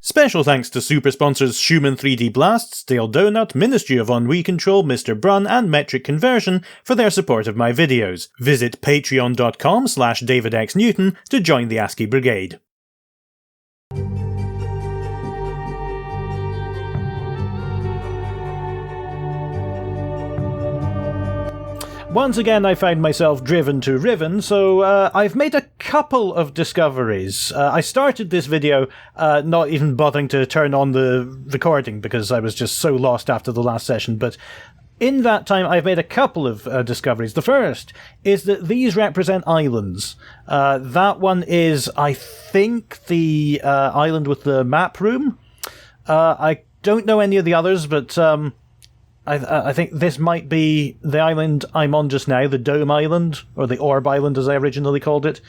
Special thanks to super sponsors Schumann 3D Blast, Stale Donut, Ministry of Ennui Control, Mr. Brun and Metric Conversion for their support of my videos. Visit patreon.com/DavidXNewton to join the ASCII Brigade. Once again I found myself driven to Riven, so I've made a couple of discoveries. I started this video not even bothering to turn on the recording because I was just so lost after the last session, but in that time I've made a couple of discoveries. The first is that these represent islands. That one is, I think, the island with the map room. I don't know any of the others, but I think this might be the island I'm on just now, the Dome Island, or the Orb Island as I originally called it.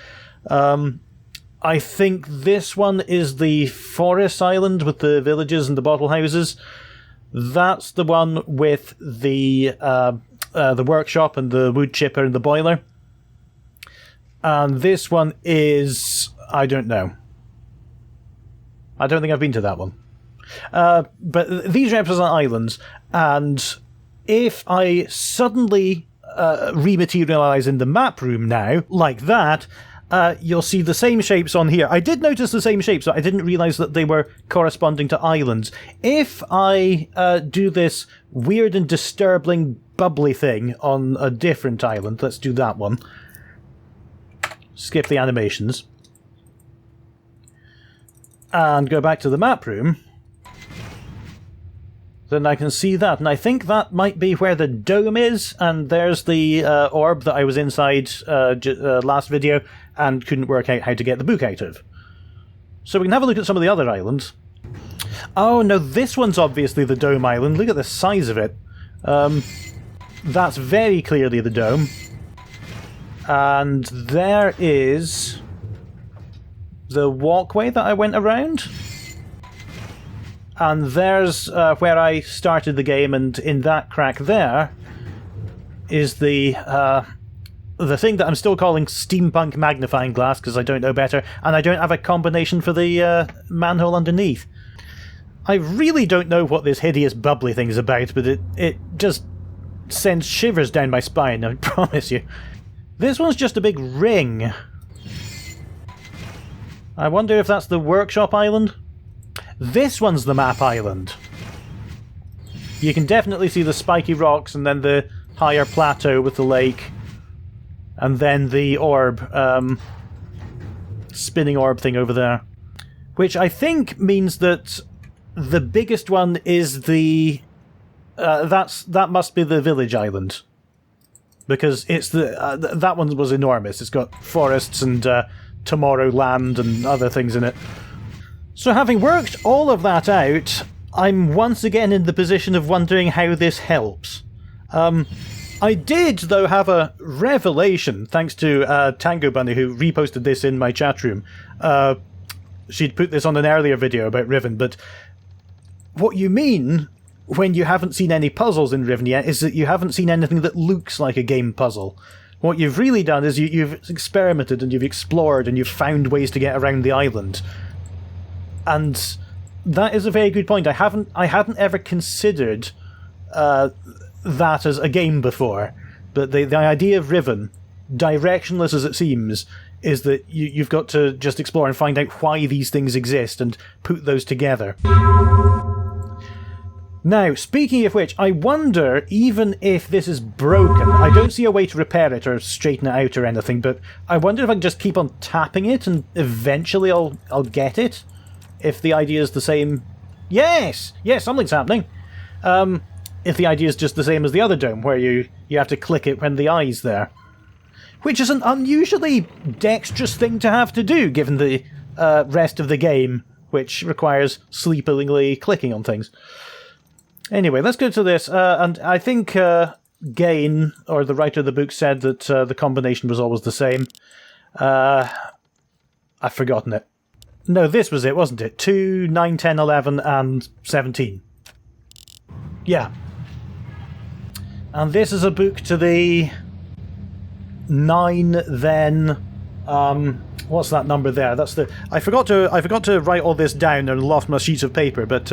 I think this one is the Forest Island with the villages and the bottle houses. That's the one with the workshop and the wood chipper and the boiler. And this one is... I don't know. I don't think I've been to that one. But these represent islands, and if I suddenly rematerialize in the map room now, like that, you'll see the same shapes on here. I did notice the same shapes, but I didn't realize that they were corresponding to islands. If I do this weird and disturbing bubbly thing on a different island, let's do that one. Skip the animations. And go back to the map room. Then I can see that, and I think that might be where the dome is, and there's the orb that I was inside last video and couldn't work out how to get the book out of. So we can have a look at some of the other islands. Oh no, this one's obviously the Dome Island. Look at the size of it. That's very clearly the dome. And there is the walkway that I went around. And there's where I started the game, and in that crack there is the thing that I'm still calling steampunk magnifying glass because I don't know better, and I don't have a combination for the manhole underneath. I really don't know what this hideous bubbly thing is about, but it just sends shivers down my spine, I promise you. This one's just a big ring. I wonder if that's the workshop island? This one's the map island. You can definitely see the spiky rocks and then the higher plateau with the lake. And then the orb, spinning orb thing over there. Which I think means that the biggest one is the... that must be the village island. Because it's the that one was enormous. It's got forests and Tomorrowland and other things in it. So having worked all of that out, I'm once again in the position of wondering how this helps. I did, though, have a revelation, thanks to Tango Bunny, who reposted this in my chat room. She'd put this on an earlier video about Riven, but what you mean when you haven't seen any puzzles in Riven yet is that you haven't seen anything that looks like a game puzzle. What you've really done is you've experimented and you've explored and you've found ways to get around the island. And that is a very good point. I hadn't ever considered that as a game before. But the idea of Riven, directionless as it seems, is that you've got to just explore and find out why these things exist and put those together. Now, speaking of which, I wonder even if this is broken. I don't see a way to repair it or straighten it out or anything, but I wonder if I can just keep on tapping it and eventually I'll get it. If the idea is the same... Yes! Yes, something's happening. If the idea is just the same as the other dome, where you have to click it when the eye's there. Which is an unusually dexterous thing to have to do, given the rest of the game, which requires sleepily clicking on things. Anyway, let's go to this. And I think Gain, or the writer of the book, said that the combination was always the same. I've forgotten it. No, this was it, wasn't it? 2, 9, 10, 11, and 17. Yeah. And this is a book to the 9, then What's that number there? That's the... I forgot to write all this down and lost my sheets of paper, but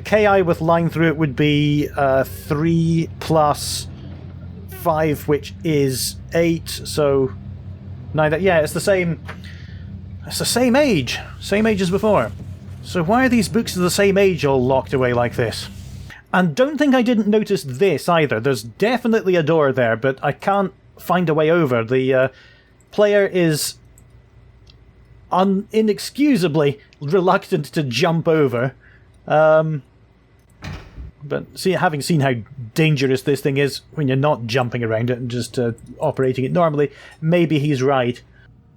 Ki with line through it would be 3 plus 5, which is 8, so 9... Yeah, it's the same... It's the same age. Same age as before. So why are these books of the same age all locked away like this? And don't think I didn't notice this either. There's definitely a door there, but I can't find a way over. The player is inexcusably reluctant to jump over. But having seen how dangerous this thing is when you're not jumping around it and just operating it normally, maybe he's right.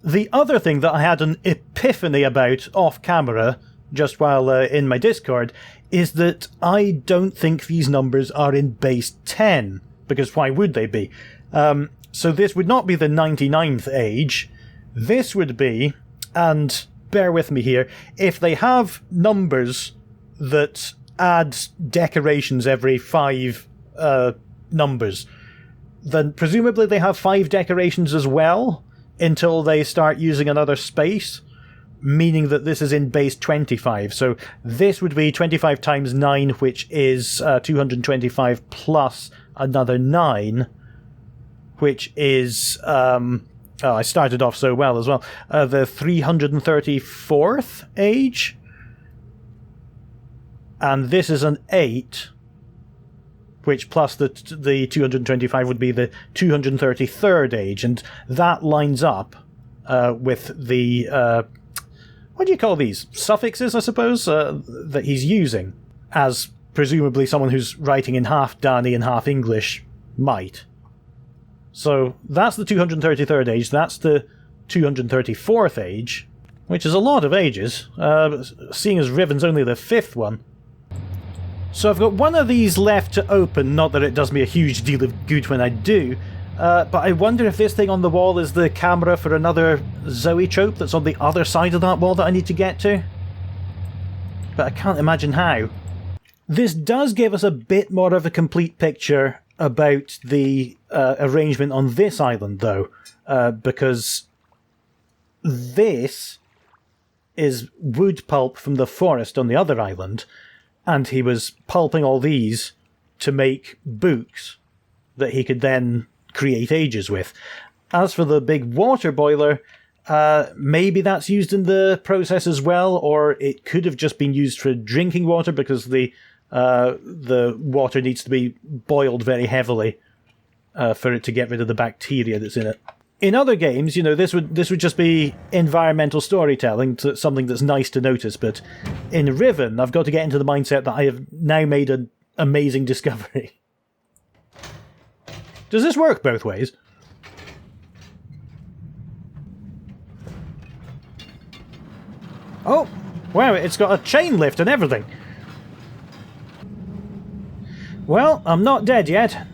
The other thing that I had an epiphany about off camera, just while in my Discord, is that I don't think these numbers are in base 10, because why would they be? So this would not be the 99th age. This would be, and bear with me here, if they have numbers that add decorations every 5 numbers, then presumably they have 5 decorations as well until they start using another space, meaning that this is in base 25. So this would be 25 times 9, which is 225 plus another 9, which is... I started off so well as well. The 334th age. And this is an 8, which plus the 225 would be the 233rd age. And that lines up with the... what do you call these? Suffixes, I suppose, that he's using, as presumably someone who's writing in half Dani and half English might. So that's the 233rd age, that's the 234th age, which is a lot of ages, seeing as Riven's only the 5th one. So I've got one of these left to open, not that it does me a huge deal of good when I do, but I wonder if this thing on the wall is the camera for another zoetrope that's on the other side of that wall that I need to get to. But I can't imagine how. This does give us a bit more of a complete picture about the arrangement on this island, though, because this is wood pulp from the forest on the other island, and he was pulping all these to make books that he could then create ages with. As for the big water boiler, maybe that's used in the process as well, or it could have just been used for drinking water because the water needs to be boiled very heavily for it to get rid of the bacteria that's in it. In other games, you know, this would just be environmental storytelling, something that's nice to notice, but in Riven, I've got to get into the mindset that I have now made an amazing discovery. Does this work both ways? Oh, wow, it's got a chain lift and everything. Well, I'm not dead yet.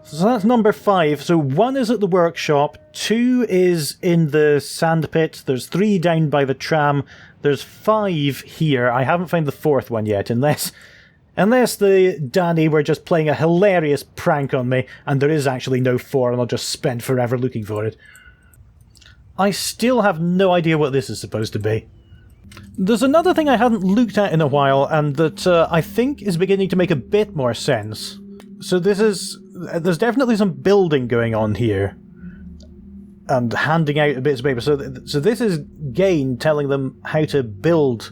So that's number 5. So 1 is at the workshop, 2 is in the sandpit, there's 3 down by the tram, there's 5 here. I haven't found the 4th one yet, unless the Dani were just playing a hilarious prank on me, and there is actually no 4, and I'll just spend forever looking for it. I still have no idea what this is supposed to be. There's another thing I hadn't looked at in a while, and that I think is beginning to make a bit more sense. So there's definitely some building going on here, and handing out bits of paper. So this is Gain telling them how to build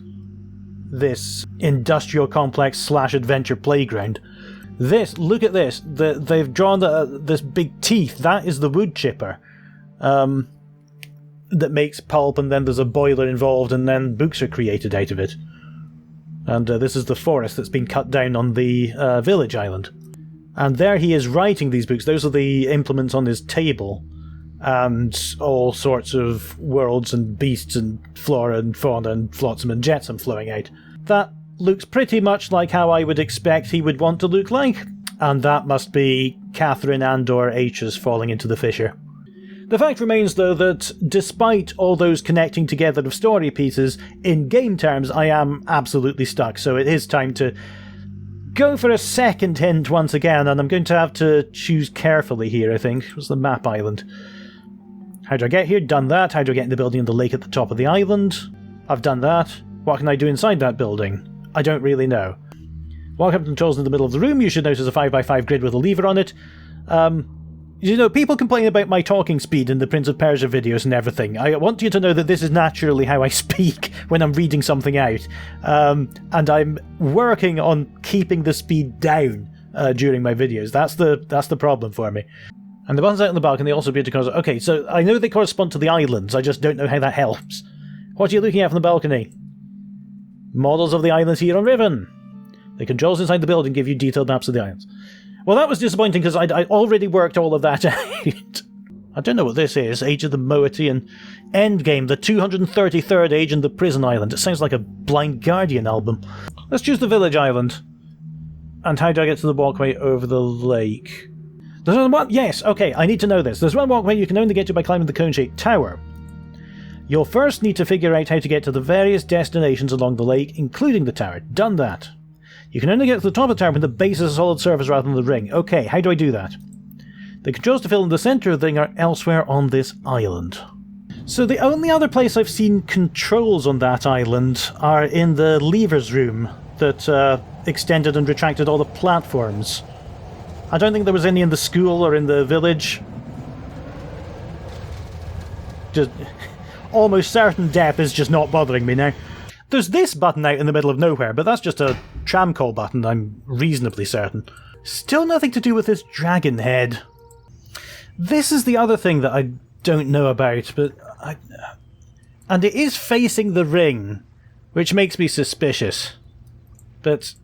this industrial complex / adventure playground. Look at this. They've drawn this big teeth. That is the wood chipper. That makes pulp, and then there's a boiler involved, and then books are created out of it. And this is the forest that's been cut down on the village island. And there he is writing these books. Those are the implements on his table. And all sorts of worlds and beasts and flora and fauna and flotsam and jetsam flowing out. That looks pretty much like how I would expect he would want to look like. And that must be Catherine and/or H's falling into the fissure. The fact remains, though, that despite all those connecting together of story pieces, in game terms I am absolutely stuck, so it is time to go for a second hint once again, and I'm going to have to choose carefully here, I think. It was the map island. How do I get here? Done that. How do I get in the building in the lake at the top of the island? I've done that. What can I do inside that building? I don't really know. Walk up to the controls in the middle of the room. You should notice a 5x5 grid with a lever on it. You know, people complain about my talking speed in the Prince of Persia videos and everything. I want you to know that this is naturally how I speak when I'm reading something out. And I'm working on keeping the speed down during my videos. That's the problem for me. And the buttons out on the balcony also appear to correspond. Okay, so I know they correspond to the islands. I just don't know how that helps. What are you looking at from the balcony? Models of the islands here on Riven. The controls inside the building give you detailed maps of the islands. Well, that was disappointing because I already worked all of that out. I don't know what this is. Age of the Moiety and Endgame, the 233rd Age and the Prison Island. It sounds like a Blind Guardian album. Let's choose the Village Island. And how do I get to the walkway over the lake? There's one. Yes, okay, I need to know this. There's one walkway you can only get to by climbing the cone-shaped tower. You'll first need to figure out how to get to the various destinations along the lake, including the tower. Done that. You can only get to the top of the tower when the base is a solid surface rather than the ring. Okay, how do I do that? The controls to fill in the centre of the thing are elsewhere on this island. So the only other place I've seen controls on that island are in the levers room that extended and retracted all the platforms. I don't think there was any in the school or in the village. Just almost certain death is just not bothering me now. There's this button out in the middle of nowhere, but that's just a tram call button, I'm reasonably certain. Still nothing to do with this dragon head. This is the other thing that I don't know about, but and it is facing the ring, which makes me suspicious. But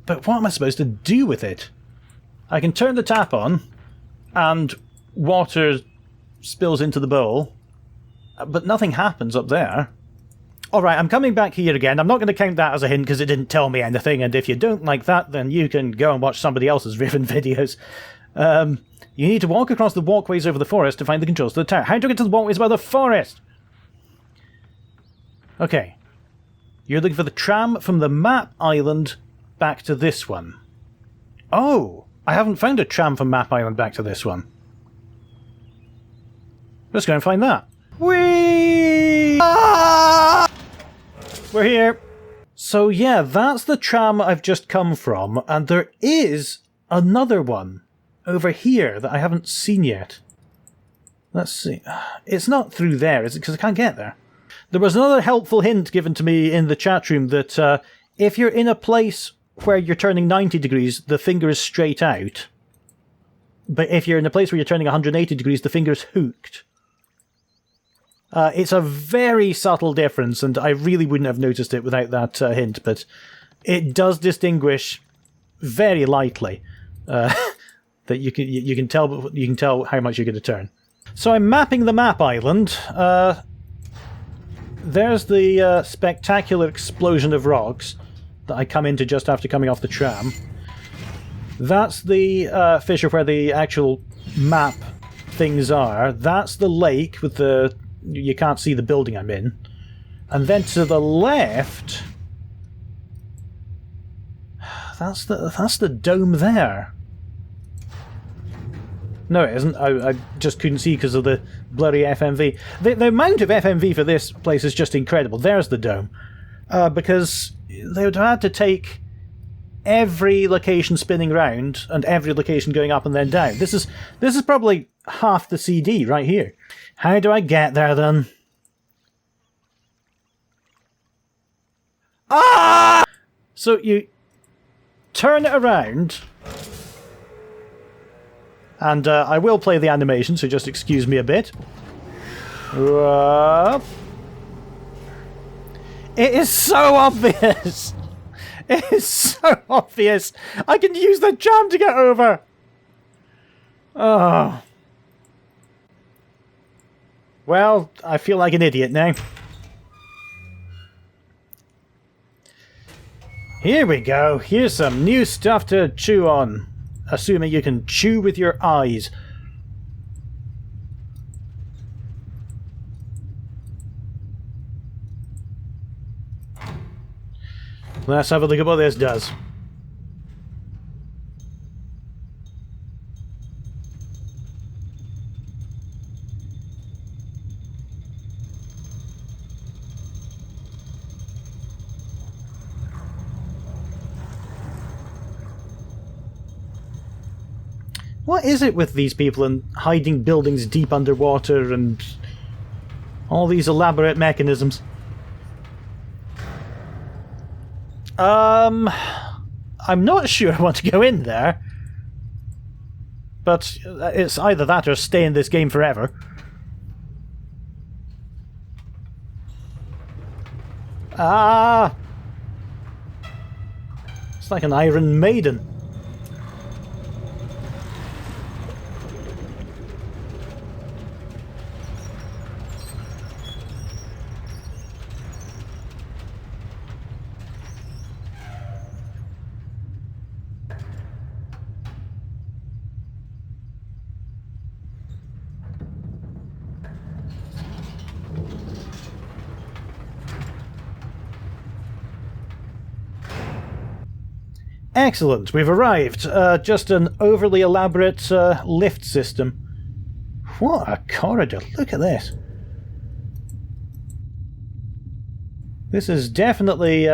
what am I supposed to do with it? I can turn the tap on, and water spills into the bowl, but nothing happens up there. Alright, I'm coming back here again. I'm not going to count that as a hint because it didn't tell me anything, and if you don't like that, then you can go and watch somebody else's Riven videos. You need to walk across the walkways over the forest to find the controls to the tower. How do I get to the walkways by the forest? Okay. You're looking for the tram from the map island back to this one. Oh! I haven't found a tram from Map Island back to this one. Let's go and find that. Whee! Ah! We're here. So yeah, that's the tram I've just come from, and there is another one over here that I haven't seen yet. Let's see. It's not through there, is it? Because I can't get there. There was another helpful hint given to me in the chat room that if you're in a place where you're turning 90 degrees, the finger is straight out. But if you're in a place where you're turning 180 degrees, the finger is hooked. It's a very subtle difference, and I really wouldn't have noticed it without that hint, but it does distinguish very lightly that you can tell how much you're going to turn. So I'm mapping the map island. There's the spectacular explosion of rocks that I come into just after coming off the tram. That's the fissure where the actual map things are. That's the lake with the... You can't see the building I'm in. And then to the left... That's the dome there. No, it isn't. I just couldn't see because of the blurry FMV. The amount of FMV for this place is just incredible. There's the dome. Because they would have had to take every location spinning round and every location going up and then down. This is probably half the CD right here. How do I get there then? Ah! So you turn it around, and I will play the animation, so just excuse me a bit. It is so obvious! It is so obvious! I can use the jam to get over! Oh. Well, I feel like an idiot now. Here we go. Here's some new stuff to chew on. Assuming you can chew with your eyes. Let's have a look at what this does. What is it with these people and hiding buildings deep underwater and all these elaborate mechanisms? I'm not sure I want to go in there. But it's either that or stay in this game forever. Ah! It's like an Iron Maiden. Excellent, we've arrived. Just an overly elaborate lift system. What a corridor, look at this. This is definitely,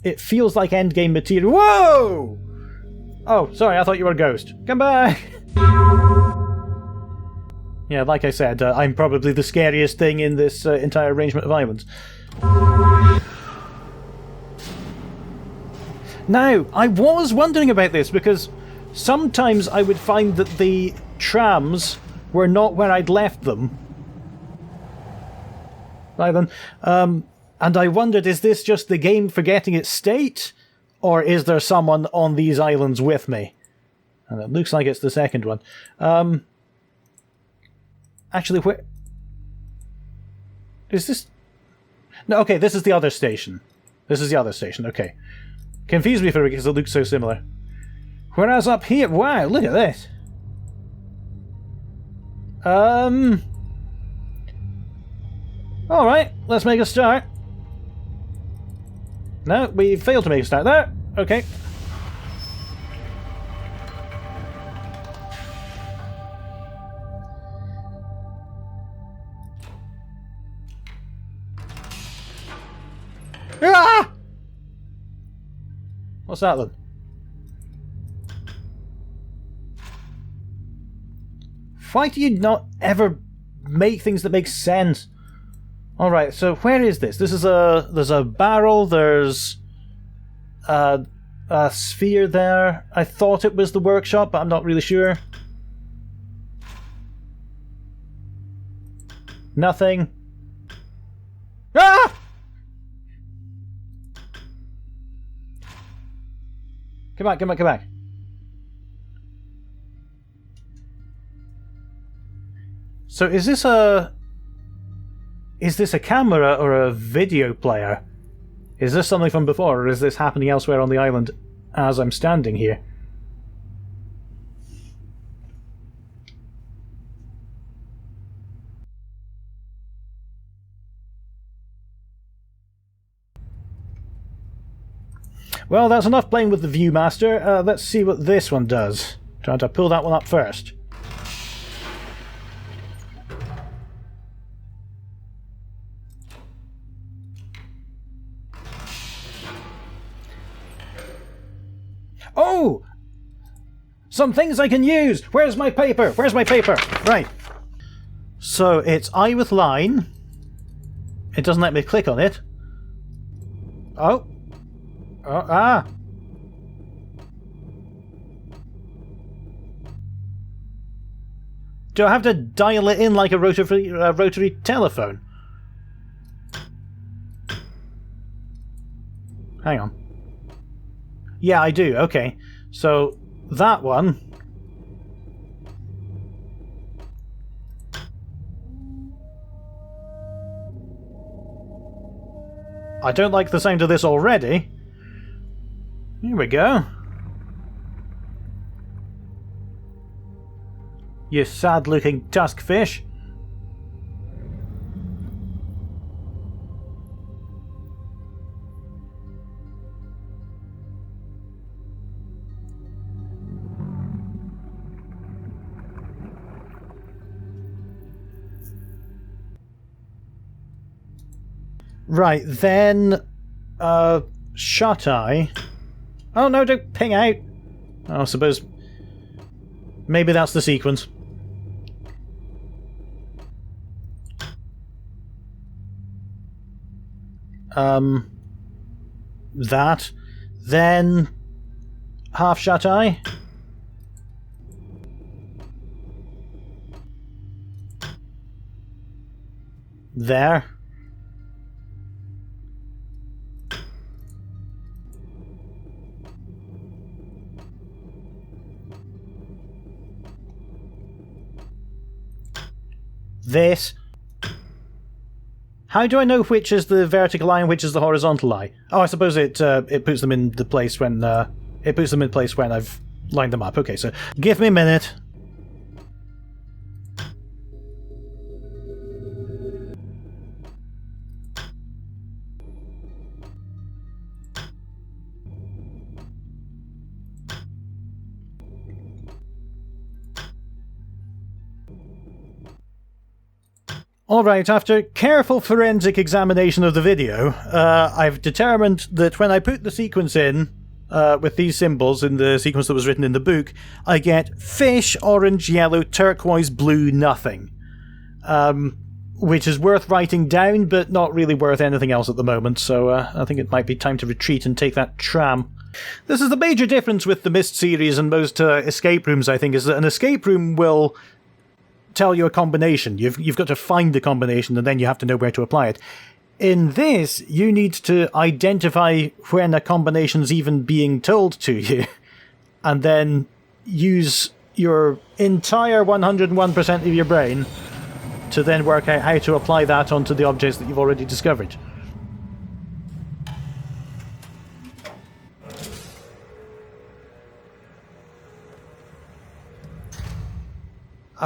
it feels like endgame material. Whoa! Oh, sorry, I thought you were a ghost. Come back! Yeah, like I said, I'm probably the scariest thing in this entire arrangement of islands. Now, I was wondering about this because sometimes I would find that the trams were not where I'd left them. Right then. And I wondered, is this just the game forgetting its state? Or is there someone on these islands with me? And it looks like it's the second one. Actually, where... is this... no, okay, this is the other station. This is the other station, okay. Confused me for it because it looks so similar. Whereas up here... wow, look at this. Alright, let's make a start. No, we failed to make a start there. Okay. Ah! What's that then? Why do you not ever make things that make sense? Alright, so where is this? This is there's a barrel, there's a sphere there. I thought it was the workshop, but I'm not really sure. Nothing. Ah! Come back, come back, come back. So is this a camera or a video player? Is this something from before, or is this happening elsewhere on the island as I'm standing here? Well, that's enough playing with the Viewmaster. Let's see what this one does. Trying to pull that one up first. Oh! Some things I can use! Where's my paper? Where's my paper? Right. So, it's eye with line. It doesn't let me click on it. Oh. Oh, ah! Do I have to dial it in like a rotary telephone? Hang on. Yeah, I do. Okay. So, that one... I don't like the sound of this already. Here we go. You sad-looking tusk fish. Right, then... shut eye. Oh no, don't ping out! I suppose Maybe that's the sequence. That. Then... half shut eye. There. This. How do I know which is the vertical eye and which is the horizontal eye? Oh, I suppose it puts them in the place when it puts them in place when I've lined them up. Okay, so give me a minute. Alright, after careful forensic examination of the video, I've determined that when I put the sequence in, with these symbols in the sequence that was written in the book, I get fish, orange, yellow, turquoise, blue, nothing. Which is worth writing down, but not really worth anything else at the moment, so I think it might be time to retreat and take that tram. This is the major difference with the Myst series and most escape rooms, I think, is that an escape room will tell you a combination. You've got to find the combination and then you have to know where to apply it. In this, you need to identify when a combination's even being told to you, and then use your entire 101% of your brain to then work out how to apply that onto the objects that you've already discovered.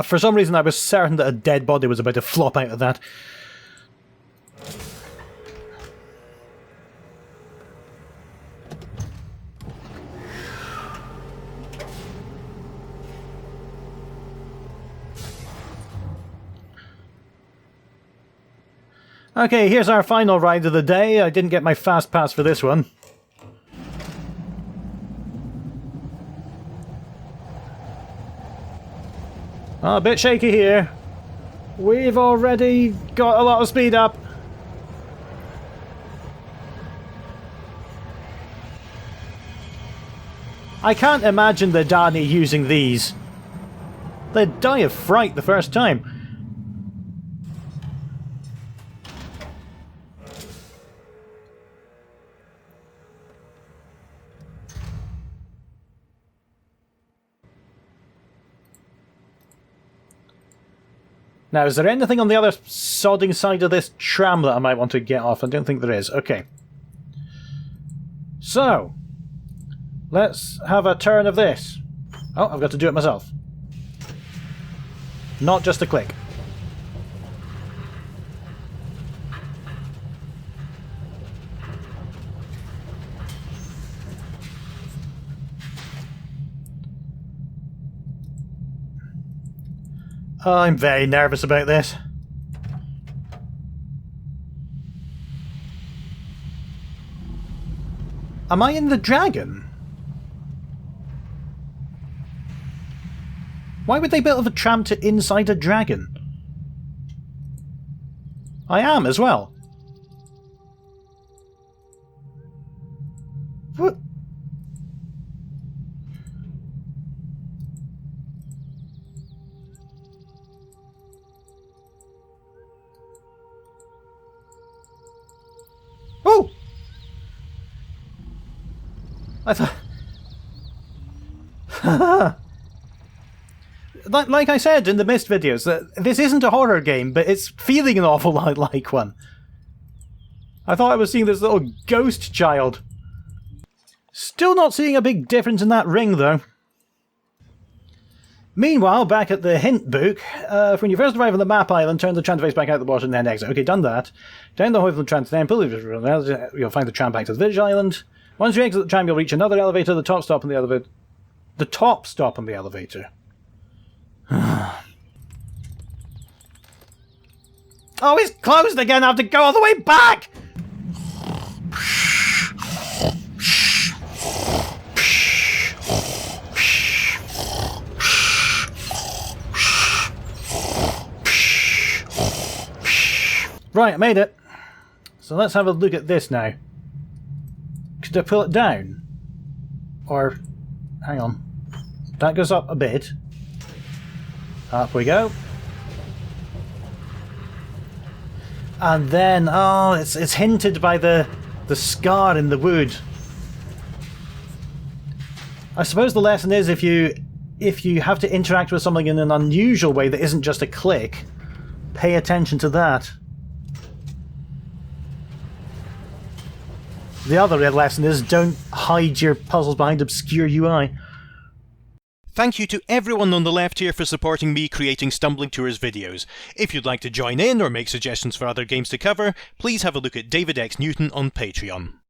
For some reason I was certain that a dead body was about to flop out of that. Okay, here's our final ride of the day. I didn't get my fast pass for this one. Oh, a bit shaky here. We've already got a lot of speed up. I can't imagine the Dani using these. They'd die of fright the first time. Now, is there anything on the other sodding side of this tram that I might want to get off? I don't think there is. Okay. So, let's have a turn of this. Oh, I've got to do it myself. Not just a click. Oh, I'm very nervous about this. Am I in the dragon? Why would they build a tram to inside a dragon? I am as well. What? Oh! I thought... like I said in the Myst videos, this isn't a horror game, but it's feeling an awful lot like one. I thought I was seeing this little ghost child. Still not seeing a big difference in that ring, though. Meanwhile, back at the hint book, when you first arrive on the map island, turn the tram to face back out the water and then exit. Okay, done that. Down the hall of the tram temple, you'll find the tram back to the village island. Once you exit the tram, you'll reach another elevator, the top stop on the elevator. The top stop on the elevator. Oh, it's closed again! I have to go all the way back! Right, I made it. So let's have a look at this now. Could I pull it down? Or, hang on. That goes up a bit. Up we go. And then, oh, it's hinted by the scar in the wood. I suppose the lesson is if you have to interact with something in an unusual way that isn't just a click, pay attention to that. The other lesson is don't hide your puzzles behind obscure UI. Thank you to everyone on the left here for supporting me creating Stumbling Tours videos. If you'd like to join in or make suggestions for other games to cover, please have a look at David X Newton on Patreon.